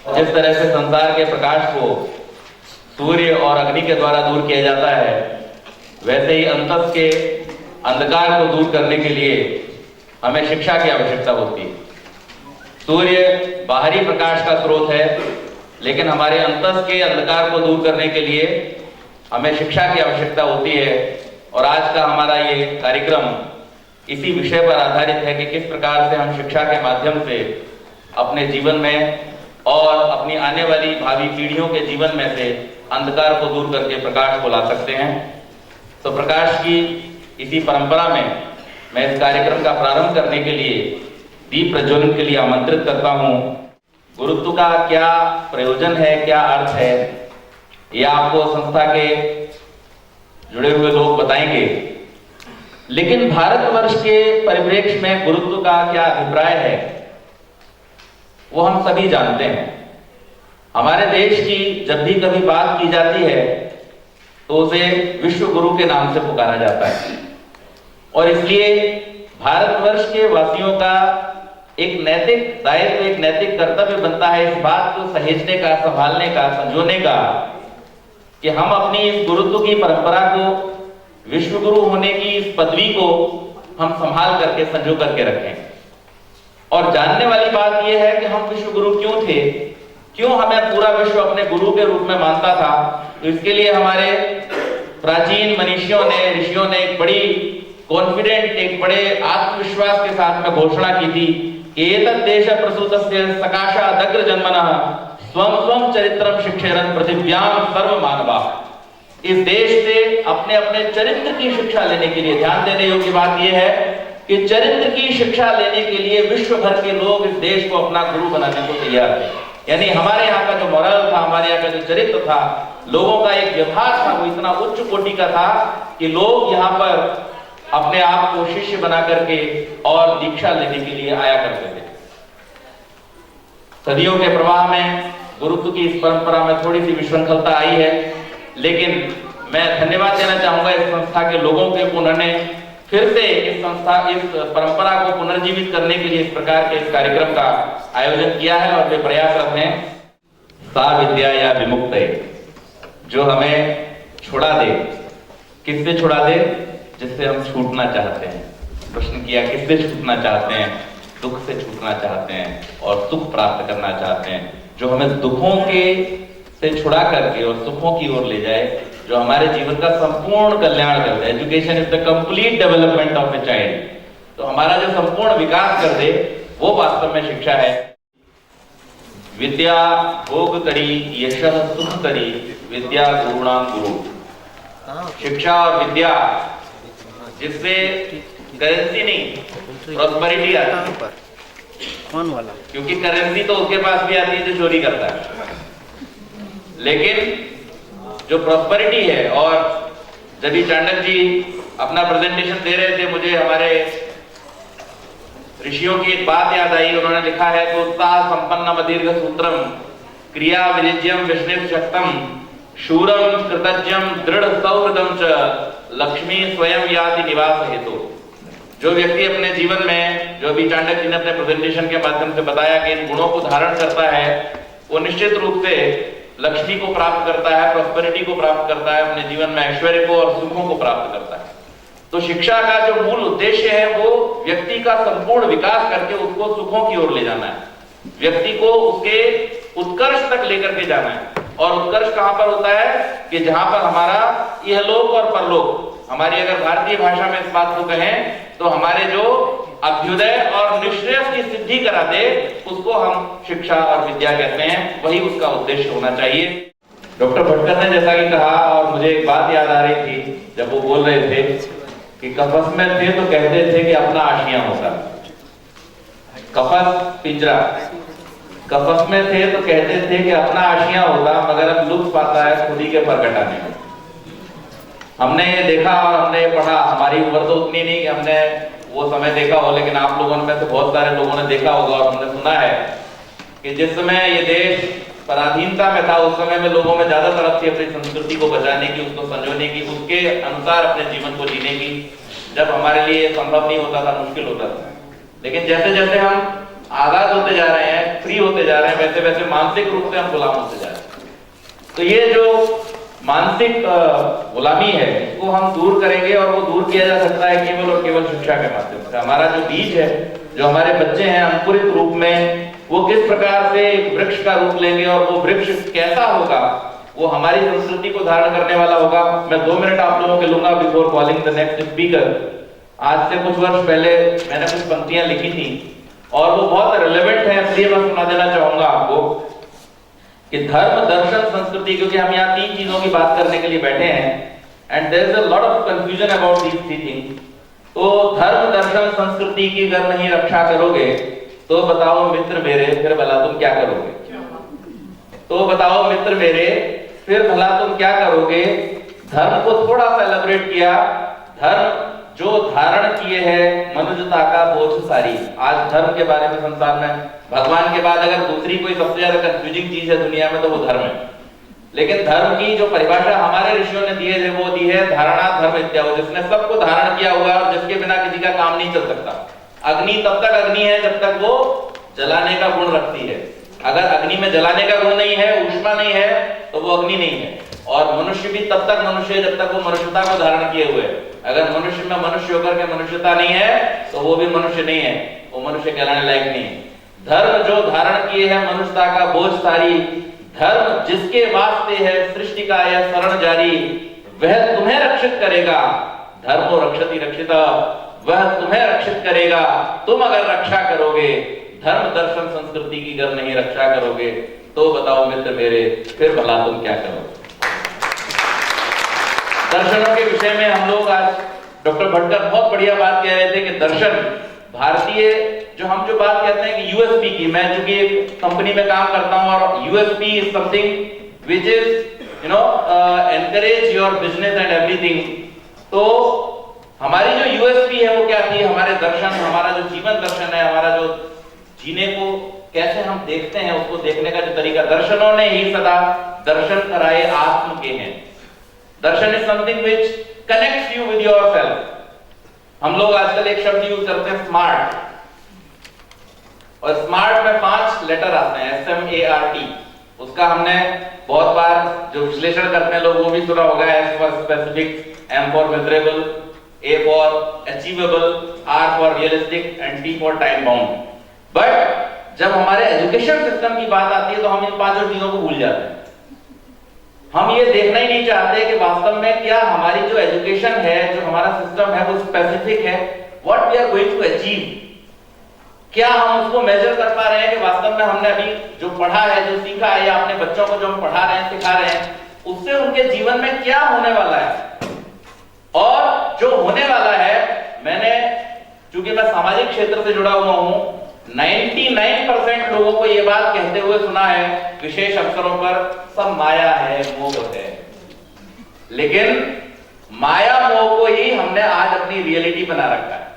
जिस तरह से संसार के प्रकाश को सूर्य और अग्नि के द्वारा दूर किया जाता है, वैसे ही अंतस के अंधकार को दूर करने के लिए हमें शिक्षा की आवश्यकता होती है। सूर्य बाहरी प्रकाश का स्रोत है, लेकिन हमारे अंतस के अंधकार को दूर करने के लिए हमें शिक्षा की आवश्यकता होती है। और आज का हमारा ये कार्यक्रम इसी विषय पर आधारित है कि किस प्रकार से हम शिक्षा के माध्यम से अपने जीवन में और अपनी आने वाली भावी पीढ़ियों के जीवन में से अंधकार को दूर करके प्रकाश को ला सकते हैं। तो प्रकाश की इसी परंपरा में मैं इस कार्यक्रम का प्रारंभ करने के लिए दीप प्रज्वलन के लिए आमंत्रित करता हूं। गुरुत्व का क्या प्रयोजन है, क्या अर्थ है, ये आपको संस्था के जुड़े हुए लोग बताएंगे, लेकिन भारतवर्ष के परिप्रेक्ष्य में गुरुत्व का क्या अभिप्राय है वो हम सभी जानते हैं। हमारे देश की जब भी कभी बात की जाती है तो उसे विश्व गुरु के नाम से पुकारा जाता है, और इसलिए भारतवर्ष के वासियों का एक नैतिक दायित्व, एक नैतिक कर्तव्य बनता है इस बात को सहेजने का, संभालने का, संजोने का कि हम अपनी इस गुरुत्व की परंपरा को, विश्व गुरु होने की इस पदवी को हम संभाल करके, संजो करके रखें। और जानने वाली बात यह है कि हम विश्व गुरु क्यों थे, क्यों हमें पूरा विश्व अपने गुरु के रूप में मानता था। तो इसके लिए हमारे प्राचीन मनीषियों ने, ऋषियों ने एक बड़ी कॉन्फिडेंट, एक बड़े आत्मविश्वास के साथ में घोषणा की थी कि एतद् देश प्रसूतस्य सकाशादग्र जन्मनः स्वं स्वं चरित्रम शिक्षेरन् पृथिव्यां सर्व मानवा। इस देश से अपने अपने चरित्र की शिक्षा लेने के लिए, ध्यान देने योग्य बात यह है कि चरित्र की शिक्षा लेने के लिए विश्व भर के लोग इस देश को अपना गुरु बनाने को तैयार थे। यानी हमारे यहाँ का जो मॉरल था, हमारे यहाँ का जो चरित्र था, लोगों का एक व्यवहार था, वो इतना उच्च कोटि का था कि लोग यहाँ पर अपने आप को शिष्य बना करके और दीक्षा लेने के लिए आया करते थे। सदियों के प्रवाह में गुरुत्व की इस परंपरा में थोड़ी सी विशृंखलता आई है, लेकिन मैं धन्यवाद देना चाहूंगा इस संस्था के लोगों के, उन्होंने फिर से इस परंपरा को पुनर्जीवित करने के लिए इस प्रकार के इस कार्यक्रम का आयोजन किया है और वे प्रयासरत हैं। सा विद्या या विमुक्ते, जो हमें छुड़ा दे, किससे छुड़ा दे? जिससे हम छूटना चाहते हैं। प्रश्न किया, किससे छूटना चाहते हैं? दुख से छूटना चाहते हैं और सुख प्राप्त करना चाहते हैं, जो हमें दुखों के से छुड़ा करके और सुखों की ओर ले जाए, जो हमारे जीवन का संपूर्ण कल्याण कर दे। Education is the complete development of a child. तो हमारा जो संपूर्ण विकास कर दे वो वास्तव में शिक्षा है। विद्या भोग करी यशः सुख करी, विद्या गुरुणाम गुरु। शिक्षा और विद्या जिससे करेंसी नहीं, प्रॉस्पेरिटी आती है। कौन वाला? क्योंकि करेंसी तो उसके पास भी आती है जो चोरी करता है, लेकिन जो प्रॉस्पेरिटी है। और जब भी चाणक्य जी अपना प्रेजेंटेशन दे रहे थे, मुझे हमारे ऋषियों की एक बात याद आई। उन्होंने लिखा है कि उत्साह संपन्न दीर्घ सूत्रम क्रिया विलिज्यम विष्णु शक्तम शूरम कृतज्ञम दृढ़ सौहृदम च लक्ष्मी स्वयं याति निवास हेतु। जो व्यक्ति अपने जीवन में, जो भी चाणक्य जी ने अपने प्रेजेंटेशन के माध्यम से बताया कि इन गुणों को धारण करता है, वो निश्चित रूप से लक्ष्मी को प्राप्त करता है, प्रॉस्पेरिटी को प्राप्त करता है, अपने जीवन में ऐश्वर्य को और सुखों को प्राप्त करता है। तो शिक्षा का जो मूल उद्देश्य है वो व्यक्ति का संपूर्ण विकास करके उसको सुखों की ओर ले जाना है, व्यक्ति को उसके उत्कर्ष तक लेकर के जाना है। और उत्कर्ष कहां पर होता है कि जहां पर हमारा इहलोक और परलोक, हमारी अगर भारतीय भाषा में इस बात को कहें तो हमारे जो अभ्युदय और निश्रेयस की सिद्धि करा दे, उसको हम शिक्षा और विद्या कहते हैं। वही उसका उद्देश्य होना चाहिए। डॉक्टर भटकर ने जैसा कि कहा, और मुझे एक बात याद आ रही थी जब वो बोल रहे थे कि कफस में थे तो कहते थे कि अपना आशियां होता। कफस पिंजरा, कफस में थे तो कहते थे कि अपना आशियां होता, मगर अब लुत्फ पाता है खुद ही के परगटाने में। हमने ये देखा और हमने ये पढ़ा, हमारी उम्र तो उतनी नहीं कि हमने वो समय देखा हो, लेकिन आप लोगों में से बहुत सारे लोगों ने देखा होगा और हमने सुना है कि जिस समय ये देश पराधीनता में था, उस समय में लोगों में ज्यादा तड़प थी अपनी संस्कृति को बचाने की, उसको संजोने की, उसके अनुसार अपने जीवन को जीने की। जब हमारे लिए संभव नहीं होता था, मुश्किल होता था। लेकिन जैसे जैसे हम आजाद होते जा रहे हैं, फ्री होते जा रहे हैं, वैसे वैसे मानसिक रूप से हम गुलाम होते जा रहे हैं। तो ये जो मानसिक गुलामी है इसको हम दूर करेंगे, और वो दूर किया जा सकता है केवल और केवल शिक्षा के माध्यम से। हमारा जो बीज है, जो हमारे बच्चे हैं अंकुरित रूप में, वो किस प्रकार से एक वृक्ष का रूप लेंगे और वो वृक्ष कैसा होगा, वो हमारी संस्कृति को धारण करने वाला होगा। मैं 2 मिनट आप लोगों के लूंगा before calling the next speaker. आज से कुछ वर्ष पहले मैंने कुछ पंक्तियां लिखी थी और वो बहुत रिलेवेंट है, इसलिए मैं सुना देना चाहूंगा आपको कि धर्म, दर्शन, संस्कृति, क्योंकि हम यहाँ 3 चीजों की बात करने के लिए बैठे हैं and there is a lot of confusion about these 3 things. तो धर्म, दर्शन, संस्कृति की अगर नहीं रक्षा करोगे तो बताओ मित्र मेरे फिर भला तुम क्या करोगे? तो बताओ मित्र मेरे फिर भला तुम क्या करोगे? धर्म को थोड़ा सा एलैबोरेट किया। धर्म जो धारण किए है मनुष्यता का बोझ सारी। आज धर्म के बारे में संसार में भगवान के बाद अगर दूसरी कोई सबसे ज्यादा कंफ्यूजिंग चीज है दुनिया में तो वो धर्म है। लेकिन धर्म की जो परिभाषा हमारे ऋषियों ने दी है वो दी है धारणा धर्म इत्यादि, जिसने सबको धारण किया हुआ और जिसके बिना किसी का काम नहीं चल सकता। अग्नि तब तक अग्नि है जब तक वो जलाने का गुण रखती है। अगर अग्नि में जलाने का गुण नहीं है, ऊष्मा नहीं है, तो वो अग्नि नहीं है। और मनुष्य भी तब तक मनुष्य है जब तक वो मनुष्यता को धारण किए हुए है। अगर मनुष्य में मनुष्य होकर के मनुष्यता नहीं है तो वो भी मनुष्य नहीं है, वो मनुष्य कहलाने लायक नहीं है। धर्म जो धारण किए है मनुष्यता का बोझ सारी, धर्म जिसके वास्ते है सृष्टि का यह शरण जारी, वह तुम्हें रक्षित करेगा। धर्मो रक्षति रक्षिता, वह तुम्हें रक्षित करेगा तुम अगर रक्षा करोगे। धर्म, दर्शन, संस्कृति की अगर नहीं रक्षा करोगे तो बताओ मित्र मेरे फिर भला तुम क्या करोगे? दर्शनों के विषय में हम लोग आज डॉक्टर भटकर बहुत बढ़िया बात कह रहे थे कि दर्शन भारतीय जो बात कहते हैं कि यूएसपी की, मैं चूंकि एक कंपनी में काम करता हूं और USP is something which is encourage your business and everything. तो हमारी जो यूएसपी है वो क्या थी? हमारे दर्शन, हमारा जो जीवन दर्शन है, हमारा जो जीने को कैसे हम देखते हैं उसको देखने का जो तरीका, दर्शनों ने ही सदा दर्शन कराए आत्म के हैं। Darshan is something which connects you with yourself. हम लोग आजकल एक शब्द यूज करते हैं स्मार्ट, और स्मार्ट में 5 लेटर आते हैं SMART। उसका हमने बहुत बार जो विश्लेषण करते हैं लोग वो भी सुना होगा। S for specific, M for measurable, A for achievable, R for realistic and T for time bound. But जब हमारे एजुकेशन सिस्टम की बात आती है तो हम इन 5 चीजों को भूल जाते हैं। हम ये देखना ही नहीं चाहते कि वास्तव में क्या हमारी जो एजुकेशन है, जो हमारा सिस्टम है वो स्पेसिफिक है, what we are going to achieve. क्या हम उसको मेजर कर पा रहे हैं कि वास्तव में हमने अभी जो पढ़ा है, जो सीखा है, या अपने बच्चों को जो हम पढ़ा रहे हैं, सिखा रहे हैं, उससे उनके जीवन में क्या होने वाला है। और जो होने वाला है, मैंने चूंकि मैं सामाजिक क्षेत्र से जुड़ा हुआ हूं, 99% लोगों को यह बात कहते हुए सुना है विशेष अवसरों पर, सब माया है, मोह है। लेकिन माया मोह को ही हमने आज अपनी रियलिटी बना रखा है।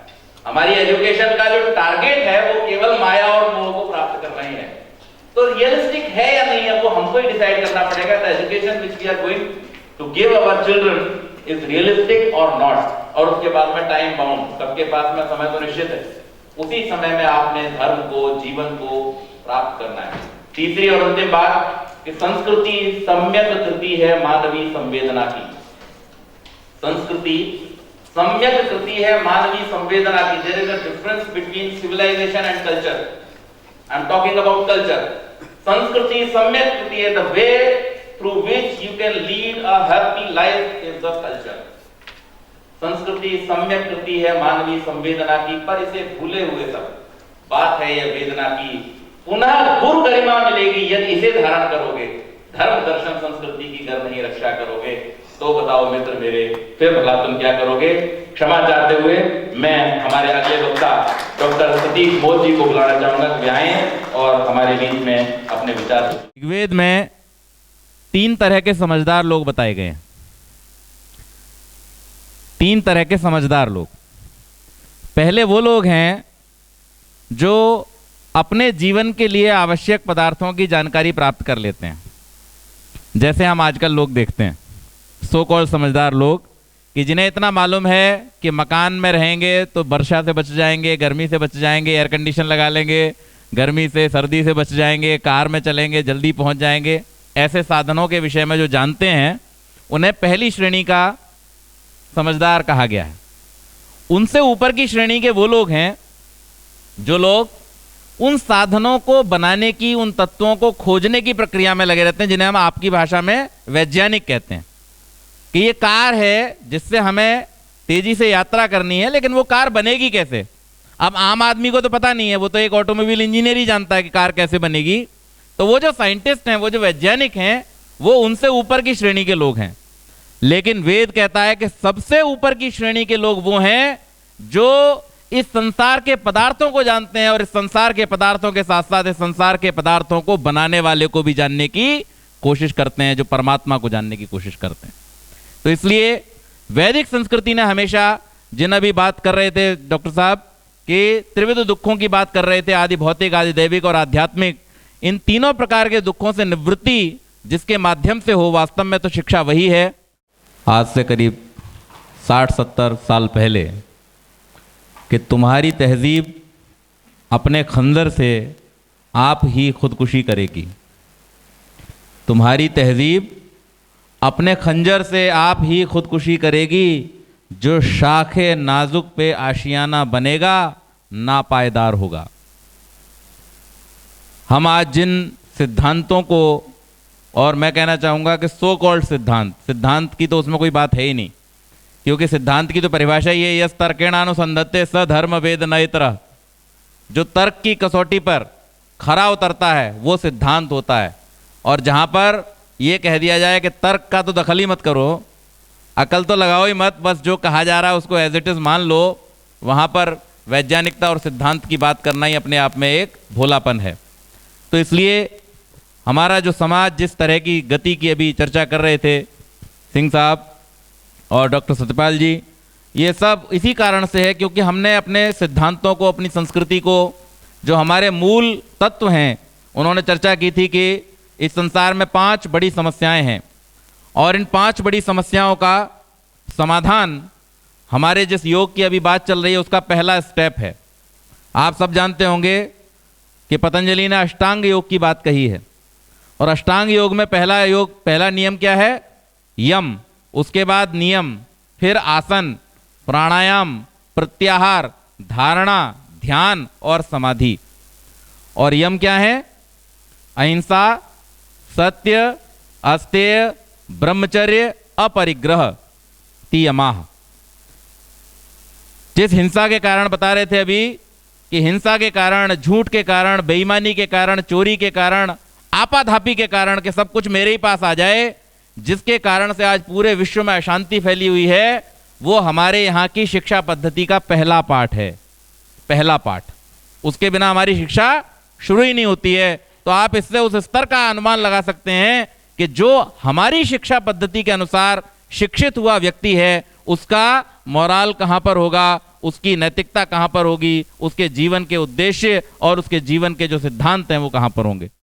हमारी एजुकेशन का जो टारगेट है वो केवल माया और मोह को प्राप्त करना ही है। तो रियलिस्टिक है या नहीं है वो हमको ही डिसाइड करना पड़ेगा। The education which we are going to give our children is realistic और नॉट। और उसके बाद में टाइम बाउंड, सबके पास में समय तो निश्चित है, उसी समय में आपने धर्म को, जीवन को प्राप्त करना है। तीसरी और अंतिम बात कि संस्कृति सम्यक कृति है मानवीय संवेदना की। संस्कृति सम्यक कृति है मानवीय संवेदना की। There is a difference between civilisation and culture. I am talking about culture. संस्कृति सम्यक कृति है, the way through which you can lead a happy life is the culture. संस्कृति सम्यक कृति है मानवीय संवेदना की, पर इसे भूले हुए सब। बात है यह वेदना की, पुनः गुरु गरिमा मिलेगी यदि इसे धारण करोगे। धर्म, दर्शन, संस्कृति की अगर नहीं रक्षा करोगे तो बताओ मित्र मेरे फिर भला तुम क्या करोगे? क्षमा चाहते हुए मैं हमारे अगले वक्ता डॉक्टर सतीश बोध जी को बुलाना चाहूंगा कि आए और हमारे बीच में अपने विचार। ऋग्वेद में 3 तरह के समझदार लोग बताए गए हैं। 3 तरह के समझदार लोग। पहले वो लोग हैं जो अपने जीवन के लिए आवश्यक पदार्थों की जानकारी प्राप्त कर लेते हैं, जैसे हम आजकल लोग देखते हैं सो कॉल्ड समझदार लोग, कि जिन्हें इतना मालूम है कि मकान में रहेंगे तो वर्षा से बच जाएंगे, गर्मी से बच जाएंगे, एयर कंडीशन लगा लेंगे, गर्मी से सर्दी से बच जाएंगे, कार में चलेंगे, जल्दी पहुंच जाएंगे, ऐसे साधनों के विषय में जो जानते हैं उन्हें पहली श्रेणी का समझदार कहा गया है। उनसे ऊपर की श्रेणी के वो लोग हैं जो लोग उन साधनों को बनाने की, उन तत्वों को खोजने की प्रक्रिया में लगे रहते हैं, जिन्हें हम आपकी भाषा में वैज्ञानिक कहते हैं। कि ये कार है जिससे हमें तेजी से यात्रा करनी है, लेकिन वो कार बनेगी कैसे? अब आम आदमी को तो पता नहीं है, वो तो एक ऑटोमोबाइल इंजीनियर ही जानता है कि कार कैसे बनेगी। तो वो जो साइंटिस्ट हैं, वो जो वैज्ञानिक हैं, वो उनसे ऊपर की श्रेणी के लोग हैं। लेकिन वेद कहता है कि सबसे ऊपर की श्रेणी के लोग वो हैं जो इस संसार के पदार्थों को जानते हैं, और इस संसार के पदार्थों के साथ साथ इस संसार के पदार्थों को बनाने वाले को भी जानने की कोशिश करते हैं, जो परमात्मा को जानने की कोशिश करते हैं। तो इसलिए वैदिक संस्कृति ने हमेशा, जिन अभी बात कर रहे थे डॉक्टर साहब कि त्रिविध दुखों की बात कर रहे थे, आदि भौतिक, आदि दैविक और आध्यात्मिक, इन तीनों प्रकार के दुखों से निवृत्ति जिसके माध्यम से हो, वास्तव में तो शिक्षा वही है। आज से करीब 60-70 साल पहले कि तुम्हारी तहजीब अपने खंजर से आप ही खुदकुशी करेगी। तुम्हारी तहजीब अपने खंजर से आप ही खुदकुशी करेगी, जो शाखे नाजुक पे आशियाना बनेगा नापायदार होगा। हम आज जिन सिद्धांतों को, और मैं कहना चाहूँगा कि सो कॉल्ड सिद्धांत की तो उसमें कोई बात है ही नहीं, क्योंकि सिद्धांत की तो परिभाषा ये है, यस तर्केणानुसंधत्ते स धर्म वेद नयतरः। जो तर्क की कसौटी पर खरा उतरता है वो सिद्धांत होता है। और जहाँ पर ये कह दिया जाए कि तर्क का तो दखल ही मत करो, अकल तो लगाओ ही मत, बस जो कहा जा रहा है उसको एज इट इज़ मान लो, वहाँ पर वैज्ञानिकता और सिद्धांत की बात करना ही अपने आप में एक भोलापन है। तो इसलिए हमारा जो समाज जिस तरह की गति की अभी चर्चा कर रहे थे सिंह साहब और डॉक्टर सत्यपाल जी, ये सब इसी कारण से है क्योंकि हमने अपने सिद्धांतों को, अपनी संस्कृति को, जो हमारे मूल तत्व हैं, उन्होंने चर्चा की थी कि इस संसार में 5 बड़ी समस्याएं हैं, और इन 5 बड़ी समस्याओं का समाधान हमारे जिस योग की अभी बात चल रही है उसका पहला स्टेप है। आप सब जानते होंगे कि पतंजलि ने अष्टांग योग की बात कही है, और अष्टांग योग में पहला नियम क्या है? यम, उसके बाद नियम, फिर आसन, प्राणायाम, प्रत्याहार, धारणा, ध्यान और समाधि। और यम क्या है? अहिंसा, सत्य, अस्तेय, ब्रह्मचर्य, अपरिग्रह, तियमाह। जिस हिंसा के कारण बता रहे थे अभी कि हिंसा के कारण, झूठ के कारण, बेईमानी के कारण, चोरी के कारण, आपाधापी के कारण कि सब कुछ मेरे ही पास आ जाए, जिसके कारण से आज पूरे विश्व में अशांति फैली हुई है, वो हमारे यहाँ की शिक्षा पद्धति का पहला पाठ है। पहला पाठ, उसके बिना हमारी शिक्षा शुरू ही नहीं होती है। तो आप इससे उस स्तर का अनुमान लगा सकते हैं कि जो हमारी शिक्षा पद्धति के अनुसार शिक्षित हुआ व्यक्ति है, उसका मोराल कहाँ पर होगा, उसकी नैतिकता कहाँ पर होगी, उसके जीवन के उद्देश्य और उसके जीवन के जो सिद्धांत हैं वो कहाँ पर होंगे।